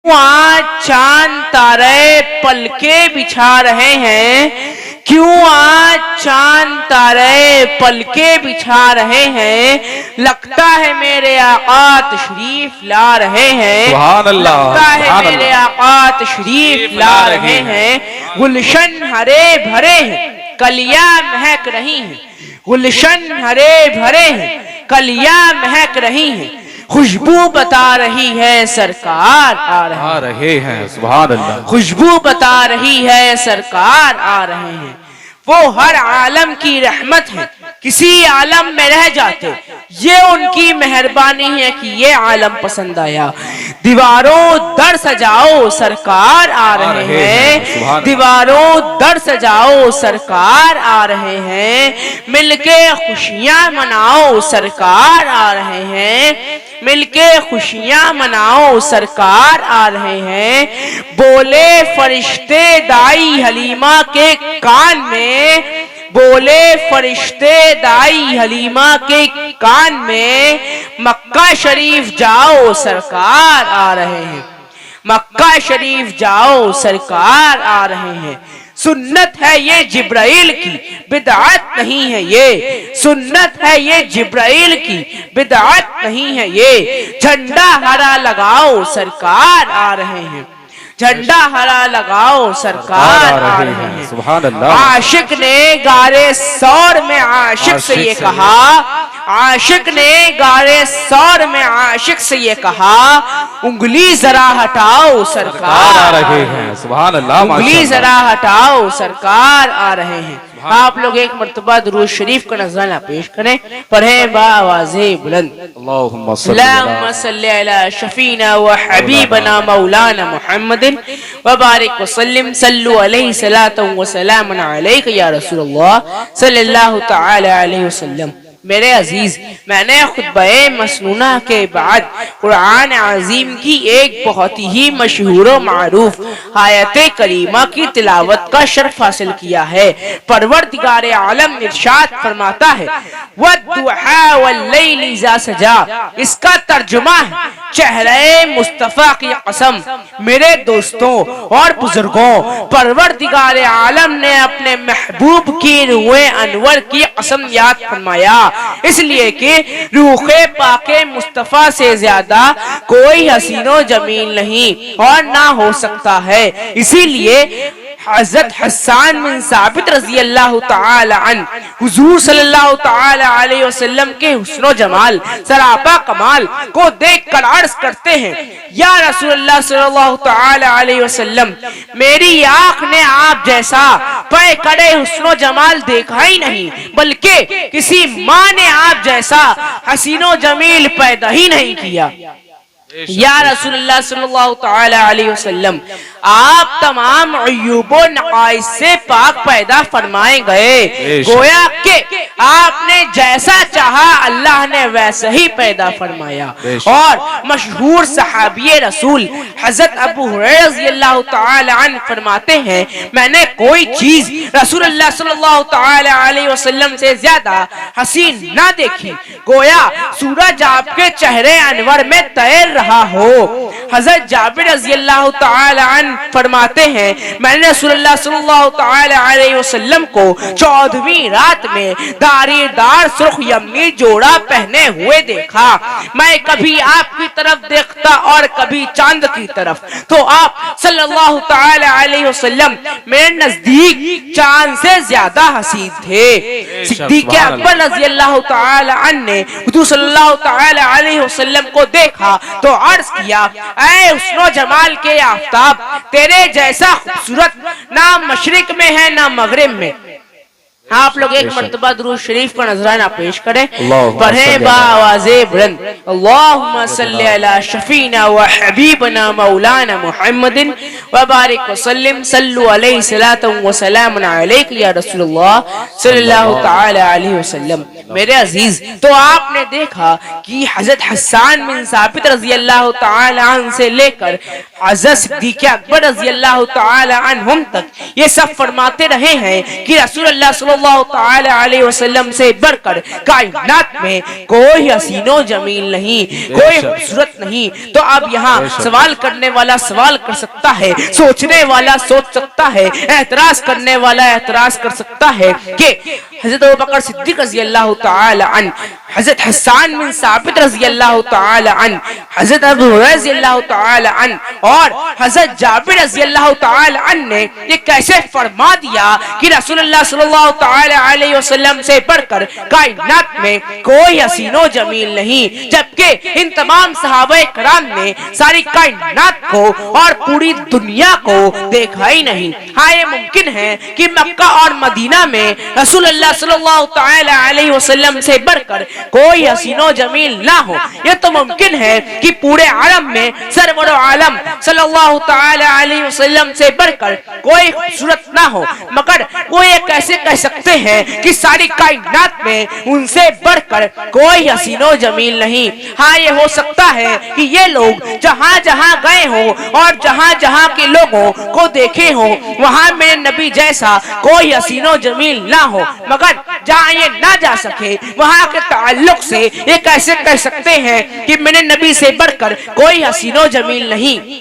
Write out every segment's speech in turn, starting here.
आज चांद तारे पलके बिछा रहे हैं, क्यों आज चांद तारे पलके बिछा रहे हैं। लगता है मेरे आका तशरीफ ला रहे हैं, लगता है मेरे आका तशरीफ ला रहे हैं। गुलशन हरे भरे हैं, कलियां महक रही हैं, गुलशन हरे भरे हैं, कलियां महक रही हैं। खुशबू बता रही है सरकार आ रहे हैं। सुभान अल्लाह। खुशबू बता रही है सरकार आ रहे हैं। वो हर आलम की रहमत है, किसी आलम में रह जाते, ये उनकी मेहरबानी है कि ये आलम पसंद आया। दीवारों दर सजाओ सरकार आ रहे हैं, दीवारों दर सजाओ सरकार आ रहे हैं। मिलके खुशियां मनाओ सरकार आ रहे हैं, मिलके खुशियां मनाओ सरकार आ रहे हैं। बोले फरिश्ते दाई हलीमा के कान में, बोले फरिश्ते दाई हलीमा के कान में, मक्का शरीफ जाओ सरकार आ रहे हैं, मक्का शरीफ जाओ सरकार आ रहे हैं। सुन्नत है ये जिब्राइल की, बिदअत नहीं है ये, सुन्नत है ये जिब्राइल की, बिदअत नहीं है ये। झंडा हरा लगाओ सरकार आ रहे हैं, झंडा हरा लगाओ सरकार आ रहे हैं। सुभान अल्लाह। आशिक ने गारे सौर में आशिक से ये कहा, आशिक ने गारे सौर में आशिक से ये कहा, उंगली जरा हटाओ सरकार आ रहे हैं। सुभान अल्लाह। उंगली जरा हटाओ सरकार आ रहे हैं। आप लोग एक मर्तबा दुरूद शरीफ का नज़राना पेश करें, पढ़ें बावाज़े बुलंद। अल्लाहुम्मा सल्ली अला शफीना व हबीबना मौलाना मुहम्मदिन व बारिक व सल्लिम, सल्लु अलैहि सलातन व सलामन अलैका या रसूलल्लाह सल्लल्लाहु तआला अलैहि वसल्लम। मेरे अजीज, मैंने खुतबे मसनूना के बाद कुरान अजीम की एक बहुत ही मशहूर व मारूफ आयत करीमा की तिलावत का शर्फ हासिल किया है। परवरदिगार आलम इरशाद फरमाता है, वद्दुहा वल्लैलि इज़ा सजा। इसका तर्जुमा है, चेहरे मुस्तफा की कसम। मेरे दोस्तों और बुजुर्गों, परवरदिगार आलम ने अपने महबूब की रूहे अनवर की कसम याद फरमाया, इसलिए कि रूखे पाके मुस्तफा से ज्यादा कोई हसीनो जमील नहीं और ना हो सकता है। इसीलिए हज़रत हस्सान बिन साबित रज़ी अल्लाह तआला अन्हु हुजूर सल्लल्लाहु तआला अलैहि वसल्लम के हुस्न जमाल सरापा कमाल को देखकर अर्ज़ करते हैं, या रसूलुल्लाह सल्लल्लाहु तआला अलैहि वसल्लम, मेरी आँख ने आप जैसा पे कड़े हुस्न जमाल देखा ही नहीं, बल्कि किसी माँ ने आप जैसा हसीनो जमील पैदा ही नहीं किया। या रसूलुल्लाह सल्लल्लाहु तआला अलैहि वसल्लम, आप तमाम अय्यूबो नक़ाइस से पाक पैदा फरमाए गए, गोया के आपने जैसा चाहा अल्लाह ने वैसे ही पैदा फरमाया। और मशहूर सहाबी रसूल हज़रत अबू हुरैरा रज़ियल्लाहु तआला अन्हु फरमाते हैं, मैंने कोई चीज रसूलुल्लाह सल्लल्लाहु तआला अलैहि वसल्लम से ज्यादा हसीन ना देखी, गोया सूरज आपके चेहरे अनवर में तैर रहा हो। हज़रत जाबिर रज़ियल्लाहु तआला अन्हु फरमाते हैं, मैंने रसूलुल्लाह सल्लल्लाहु तआला अलैहि वसल्लम को 14वीं रात में दारीदार सुर्ख यमनी जोड़ा पहने हुए देखा। मैं कभी आपकी तरफ देखता और कभी चांद की तरफ, तो आप सल्लल्लाहु तआला अलैहि वसल्लम मेरे नजदीक चांद से ज्यादा हसीन थे। सिद्दीक़ अकबर रज़ियल्लाहु तआला अन्हु ने हुजूर सल्लल्लाहु तआला अलैहि वसल्लम को देखा तो अर्ज किया, ऐ हुस्न जमाल के आफताब, तेरे जैसा खूबसूरत ना मशरिक में है ना मगरिब में। आप लोग एक मर्तबा दुरूद शरीफ का नजराना पेश करें, पढ़ें बावाज़े बुलंद। अल्लाहुम्मा सल्ली अला शफीना व हबीबना मौलाना मुहम्मदिन व बारिक वसल्लिम सल्लु अलैहि सलातु व सलामुन अलैका या रसूलुल्लाह सल्लल्लाहु तआला अलैहि वसल्लम। मेरे अजीज, तो आपने देखा कि हजरत हसन बिन साबित रजी अल्लाह तआला अन्हु से लेकर हजरत सिद्दीक़ अकबर रजी अल्लाह तआला अन्हुम तक ये सब फरमाते रहे हैं कि रसूलुल्लाह सल्लल्लाहु तआला अलैहि वसल्लम से बढ़कर कायनात में कोई हसीनो जमील नहीं, कोई खूबसूरत नहीं। तो अब यहाँ सवाल करने वाला सवाल कर सकता है, सोचने वाला सोच सकता है, एतराज करने वाला एतराज कर सकता है कि हजरत अबू बकर सिद्दीक़ रज़ी अल्लाह तआला अन्हु, हजरत हसन बिन साबित रज़ी अल्लाह तआला अन्हु, हजरत अबू हुरैरा रज़ी अल्लाह तआला अन्हु और हजरत जाबिर रज़ी अल्लाह तआला अन्हु ने ये कैसे फरमा दिया कि रसूलुल्लाह सल्लल्लाहु तआला अलैहि वसल्लम से बढ़कर कायनात में कोई हसीनो जमील नहीं, जबकि इन तमाम सहाबाए कराम ने सारी कायनात को और पूरी दुनिया को देखा ही नहीं। हाँ, ये मुमकिन है कि मक्का और मदीना में रसूलुल्लाह सल्लल्लाहु तआला अलैहि वसल्लम से बढ़कर कोई हसीनो जमील ना हो। ये तो मुमकिन है कि पूरे आलम में सरवर आलम सल्लल्लाहु तआला अलैहि वसल्लम से बढ़कर कोई खूबसूरत ना हो, मगर वो ये कैसे कह सकते हैं कि सारी कायनात में उनसे बढ़कर कोई हसीनो जमील नहीं। हाँ, ये हो सकता है कि ये लोग जहाँ जहाँ गए हो और जहाँ जहाँ के लोगों को देखे हो वहाँ मेरे नबी जैसा कोई हसीनो जमील ना हो, मगर जहाँ ये ना जा सके वहाँ के ताल्लुक से ये कैसे कह सकते हैं कि मेरे नबी से बढ़कर कोई हसीनो जमील नहीं।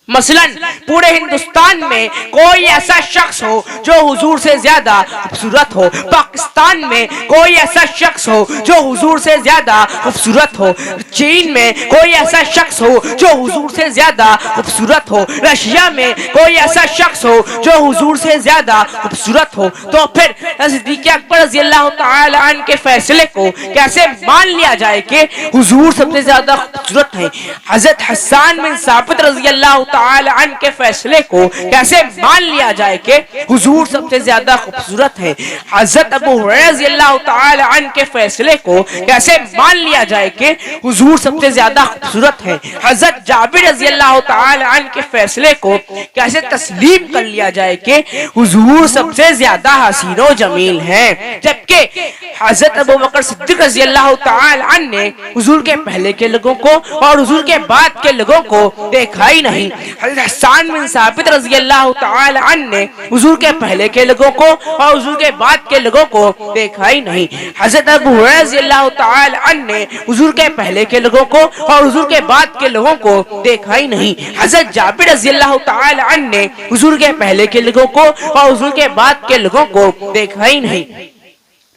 मसलन पूरे हिंदुस्तान में कोई ऐसा शख्स हो जो हुजूर से ज्यादा खूबसूरत हो, पाकिस्तान में कोई ऐसा शख्स हो जो हुजूर से ज्यादा खूबसूरत हो, चीन में कोई ऐसा शख्स हो जो हुजूर से ज्यादा खूबसूरत हो, रशिया में कोई ऐसा शख्स हो जो हुजूर से ज्यादा खूबसूरत हो, तो फिर सिद्दीक़ अकबर रज़ी अल्लाह तआला अन्हु के फैसले को कैसे मान लिया जाए कि हुजूर सबसे ज्यादा खूबसूरत हैं। हजरत हसन बिन साबित रज़ी अल्लाह तआला अन्हु के फैसले को कैसे मान लिया जाए कि हुजूर सबसे ज्यादा खूबसूरत है। हजरत अबू हुरैरा रज़ी अल्लाह तआला अन्हु के फैसले को कैसे मान लिया जाए कि हुजूर सबसे ज्यादा खूबसूरत है। हजरत जाबिर रज़ी अल्लाह तआला अन्हु के फैसले को कैसे तस्लीम कर लिया जाए कि हुजूर सबसे ज्यादा हसीनो जमील है, जबकि हजरत अबू बकर सिद्दीक़ रज़ी अल्लाह तआला अन्हु ने हुजूर के पहले के लोगों को और हुजूर के बाद के लोगों को देखा ही नहीं। हजरत हसन बिन साबित रज़ी अल्लाह तआला अन्हु ने हुजूर के पहले के लोगों को और हुजूर के बाद के लोगों को देखा ही नहीं। हजरत अबू हुरैरा रज़ी अल्लाह तआला अन्हु ने हुजूर के पहले के लोगों को और हुजूर के बाद के लोगों को देखा ही नहीं। हजरत जाबिर रज़ी अल्लाह तआला अन्हु ने हुजूर के पहले के लोगों को और हुजूर के बाद के लोगों को देखा ही नहीं।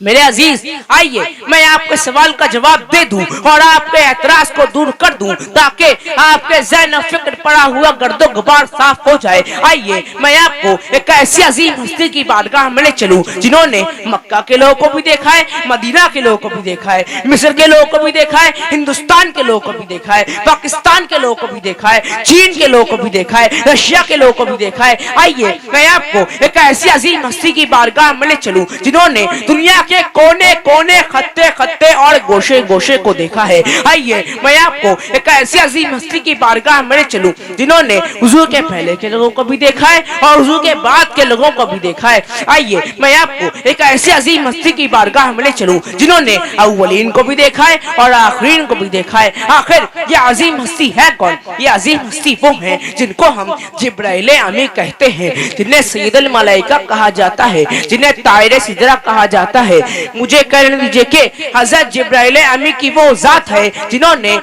मेरे अजीज, आइए मैं आपके सवाल का जवाब दे दूं और आपके एतराज को दूर कर दूं ताकि आपके ज़हन और फिक्र पड़ा हुआ गर्दो गुबार साफ हो जाए। आइए मैं आपको एक ऐसी अजीम हस्ती की बारगाह में ले चलूं जिन्होंने मक्का के लोगों को भी देखा है, मदीना के लोगों को भी देखा है, मिस्र के लोगों को भी देखा है, हिंदुस्तान के लोगों को भी देखा है, पाकिस्तान के लोगों को भी देखा है, चीन के लोगों को भी देखा है, रशिया के लोगों को भी देखा है। आइए मैं आपको एक ऐसी अजीम हस्ती की बारगाह में ले चलूं जिन्होंने दुनिया के कोने कोने, खत्ते खत्ते और गोशे गोशे को देखा है। आइए मैं आपको एक ऐसी अजीम हस्ती की बारगाह में चलूं जिन्होंने हुजूर के पहले के लोगों को भी देखा है और हुजूर के बाद के लोगों को भी देखा है। आइए मैं आपको एक ऐसी अजीम हस्ती की बारगाह में चलूं जिन्होंने अव्वलीन को भी देखा है और आखिरीन को भी देखा है। आखिर ये अजीम हस्ती है कौन? ये अजीम हस्ती वो है जिनको हम जिब्राइल अमी कहते हैं, जिन्हें सैयदुल मलाइका कहा जाता है, जिन्हें तायरे सिदरा कहा जाता है। मुझे कहने दीजिए कि हजरत जिब्राइल अमी की वो जात है जिन्होंने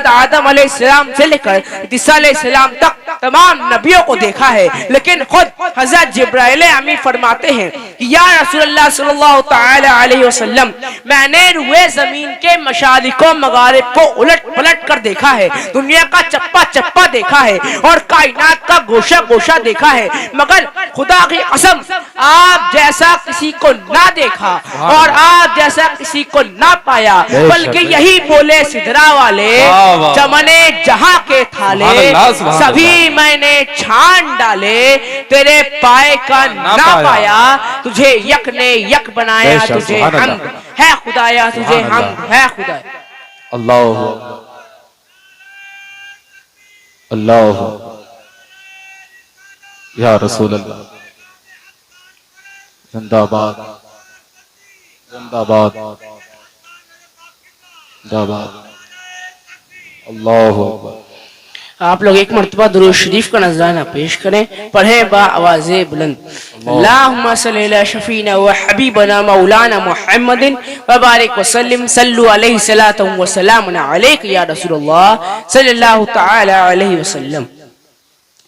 आदम अलैहिस्सलाम से लेकर ईसा अलैहिस्सलाम तक तमाम नबियों को देखा है, लेकिन खुद हजरत जिब्राइल अमी फरमाते हैं कि या रसूलुल्लाह सल्लल्लाहु तआला अलैहि वसल्लम, मैंने रुए जमीन के मशारिक व मगारिब को उलट पलट कर देखा है, दुनिया का चप्पा चप्पा देखा है और कायनात का गोशा गोशा देखा है, मगर खुदा की कसम आप जैसा किसी को ना देखा और आप जैसा किसी को ना पाया, बल्कि यही बोले सिदरा वाले, चमने जहां के थाले सभी मैंने छान डाले, तेरे पाए का ना पाया, तुझे यक ने यक बनाया, तुझे हम है खुदाया, तुझे हम है खुदा। अल्लाह अल्लाह या रसूल अल्लाह, जिंदाबाद जिंदाबाद जिंदाबाद, अल्लाहु अकबर। आप लोग एक मरतबा दुरूद शरीफ का नजराना पेश करें, पढ़े बा आवाज़े बुलंद। अल्लाहुम्मा सल्ली अला शफीना व हबीबना मौलाना मुहम्मदिन व बारिक व सल्लिम सल्लु अलैहि सलातु व सलामुन अलैका या रसूलल्लाह सल्लल्लाहु तआला अलैहि वसल्लम।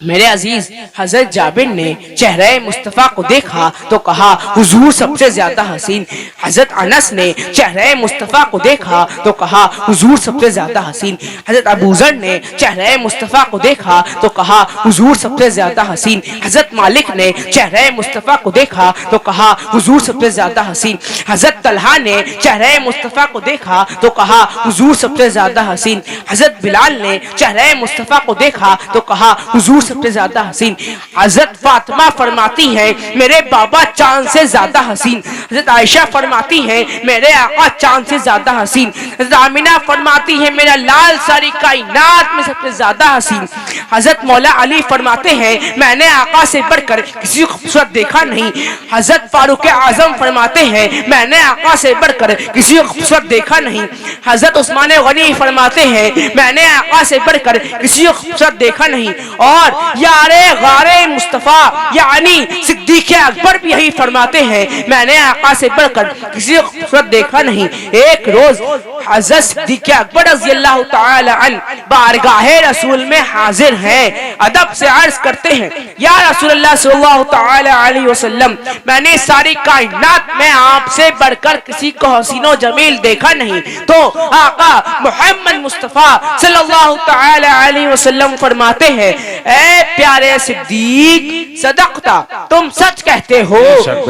मेरे अजीज हजरत जाबिर ने चेहरे मुस्तफ़ा को देखा तो कहा हुजूर सबसे ज्यादा हसीन। हजरत अनस ने चेहरे मुस्तफ़ा को देखा तो कहा हुजूर सबसे ज्यादा हसीन। हजरत अबू जर ने चेहरे मुस्तफ़ा को देखा तो कहा हुजूर सबसे ज्यादा हसीन। हजरत मालिक ने चेहरे मुस्तफ़ा को देखा तो कहा हुजूर सबसे ज्यादा हसीन। हजरत तलहा ने चेहरे मुस्तफ़ा को देखा तो कहा हुजूर सबसे ज्यादा हसीन। हजरत बिलाल ने चेहरे मुस्तफ़ा को देखा तो कहा हुजूर सबसे ज्यादा हसीन। हजरत फातिमा फरमाती है मेरे बाबा चांद से ज्यादा हसीन। हजरत आयशा फरमाती है मेरे आका चांद से ज्यादा हसीन। हजरत आमिना फरमाती है मेरा लाल सारी कायनात में सबसे ज्यादा हसीन। हजरत मौला अली फरमाते हैं मैंने आका से बढ़कर किसी को खूबसूरत देखा नहीं। हजरत फारूक आजम फरमाते हैं मैंने आका से बढ़कर किसी को खूबसूरत देखा नहीं। हजरत उस्मान गनी फरमाते हैं मैंने आका से बढ़कर किसी को खूबसूरत देखा नहीं। और यारे गारे मुस्तफा यानी सिद्दीक़ अकबर भी यही फरमाते हैं मैंने आका से बढ़कर किसी को खूबसूरत देखा नहीं। एक रोज हज़रत सिद्दीक़ अकबर रज़ी अल्लाह तआला अन्हु बारगाहे रसूल में हाजिर हैं। अदब से अर्ज करते हैं या रसूलल्लाह सल्लल्लाहु तआला अलैहि वसल्लम मैंने सारी कायनात में आपसे बढ़कर किसी को हसीनो जमील देखा नहीं। तो आका मोहम्मद मुस्तफा सल्लल्लाहु तआला अलैहि वसल्लम फरमाते हैं ए प्यारे सिद्दीक सदकता तुम सच कहते हो।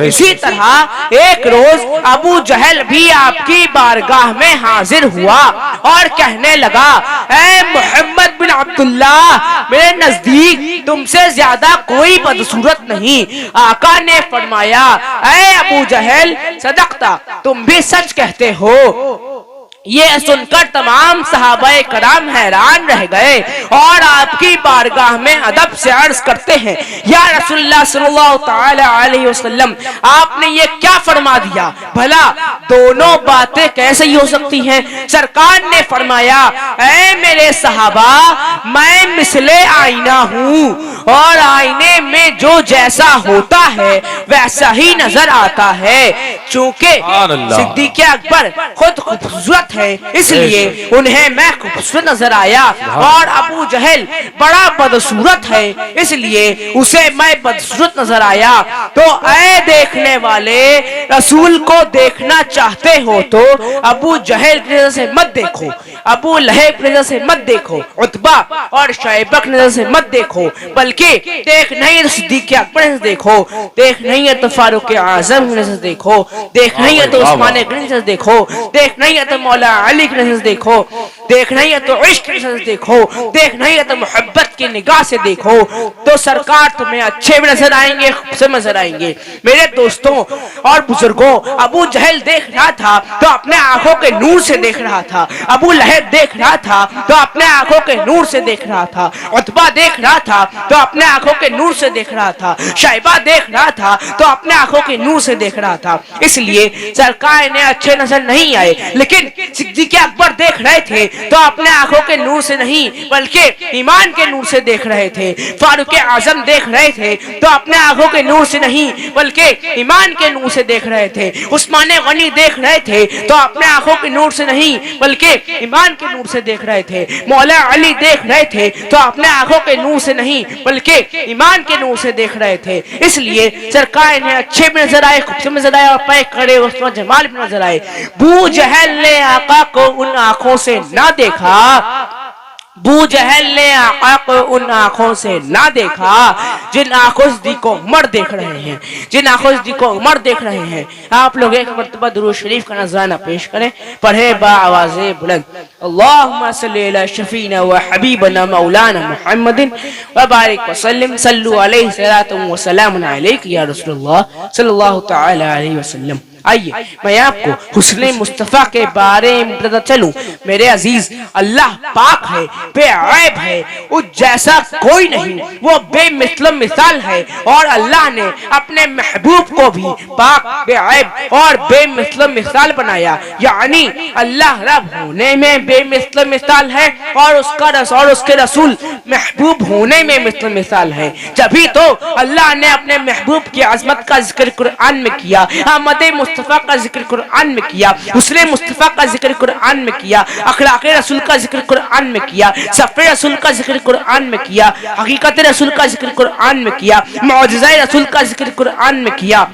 इसी तरह एक रोज अबू जहल भी आपकी बारगाह में हाजिर हुआ और कहने लगा ए मोहम्मद बिन अब्दुल्लाह मेरे नजदीक तुमसे ज्यादा कोई बदसूरत नहीं। आका ने फरमाया ए अबू जहल सदकता तुम भी सच कहते हो। ये सुनकर तमाम सहाबाए कराम हैरान रह गए और आपकी बारगाह में अदब से अर्ज करते हैं या रसूलुल्लाह सल्लल्लाहु तआला अलैहि वसल्लम आपने ये क्या फरमा दिया, भला दोनों बातें कैसे ही हो सकती हैं। सरकार ने फरमाया ऐ मेरे सहाबा मैं मिसले आईना हूँ और आईने में जो जैसा होता है वैसा ही नजर आता है। चूंकि सिद्दीक़ अकबर खुद खूबसूरत है इसलिए उन्हें मैं खूबसूरत नजर आया और अबू जहल बड़ा बदसूरत है इसलिए उसे मैं बदसूरत नजर आया। तो ऐ देखने वाले रसूल को देखना चाहते हो तो अबू जहल की नजर से मत देखो, अबू लहब की नजर से मत देखो, उतबा और शैबा की नजर से मत देखो, बल्कि देख नहीं है तो सिद्दीक़ अकबर से देखो, देख नहीं है तो फारूक आजम की नजर से देखो, देख नहीं है तो उस्मान गनी से देखो, देख नहीं है तो मौला अली की नजर से देखो, देख नहीं है तो इश्क की नजर से देखो, देख नहीं है तो मोहब्बत की निगाह से देखो। तो सरकार तुम्हें अच्छे भी नजर आएंगे, खूबसूरत नजर आएंगे। मेरे दोस्तों और बुजुर्गों अबू जहल देख रहा था तो अपने आंखों के नूर से देख रहा था, अबू लहब देख रहा था तो अपने आंखों के नूर से देख रहा था, उतबा देख रहा था तो अपने आंखों के नूर से देख रहा था, शैबा देख रहा था तो अपने आंखों के नूर से देख रहा था। इसलिए सरकार ने अच्छे नजर नहीं आए, लेकिन सिद्दीक़ अकबर देख रहे थे तो अपने आंखों के नूर से नहीं बल्कि ईमान के नूर से देख रहे थे। फारूक आजम देख रहे थे तो अपने आंखों के नूर से नहीं बल्कि ईमान के नूर से देख रहे थे। उस्मान गनी देख रहे थे तो अपने आंखों के नूर से नहीं बल्कि ईमान के नूर से देख रहे थे। मौला अली देख रहे थे तो अपने आंखों के नूर से नहीं बल्कि ईमान के नूर से देख रहे थे। इसलिए सरकार ने अच्छे भी नजर आए, खूबसूरत नजर आए और पैक खड़े उसमें जमाल भी नजर आए। बू जहल ने आका को उन आंखों से ना देखा, बू जहल ने आका को उन आंखों से ना देखा जिन आंखों से सिद्दीक़ उमर देख रहे हैं, जिन आंखों से सिद्दीक़ उमर देख रहे हैं। आप लोग एक मरतबा दुरूद शरीफ का नजराना पेश करें, पढ़े बा आवाज़े बुलंद। अल्लाहुम्मा सल्ली अला शफीना व हबीबना मौलाना मुहम्मदिन व बारिक व सल्लिम सल्लु अलैहि सलातु व सलामुन अलैका या रसूलल्लाह सल्लल्लाहु तआला अलैहि वसल्लम। आइए मैं आपको हुस्न मुस्तफ़ा के बारे में बताता चलूं। मेरे अजीज, अल्लाह पाक है, बेऐब है, उस जैसा कोई नहीं, वो बेमिसल मिसाल है। और अल्लाह ने अपने महबूब को भी पाक, बेऐब और बेमिसल मिसाल बनाया। यानी अल्लाह रब होने में बेमिसल मिसाल है और उसके रसूल महबूब होने में मिसल मिसाल है। जभी तो अल्लाह ने अपने महबूब की अजमत का जिक्र कुरान में किया, आमद मुस्तफ़ा का जिक्र कुरान में किया, हुस्न मुस्तफ़ा का जिक्र कुरान में किया, अखलाक रसूल का जिक्र कुरान में किया, सफ़े रसूल का जिक्र कुरान में किया, हकीकत रसूल का जिक्र कुरान में किया, मौजज़ा रसूल का जिक्र कुरान में किया,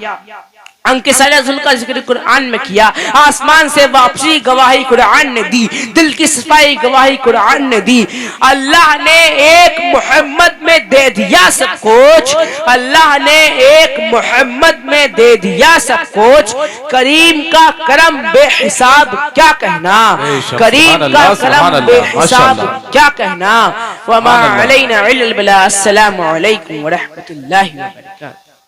अंकिसार रसूल का जिक्र कुरान में किया, आसमान से वापसी गवाही कुरान ने दी, दिल की सफाई गवाही कुरान ने दी। अल्लाह ने एक मोहम्मद में दे दिया सब कुछ, अल्लाह ने एक मोहम्मद में दे दिया सब कुछ। करीम का करम बेहिसाब क्या कहना, करीम का करम बेहिसाब क्या कहना। वमा अलैना इल्लल बलाग। अस्सलामु अलैकुम व रहमतुल्लाहि व बरकातहू।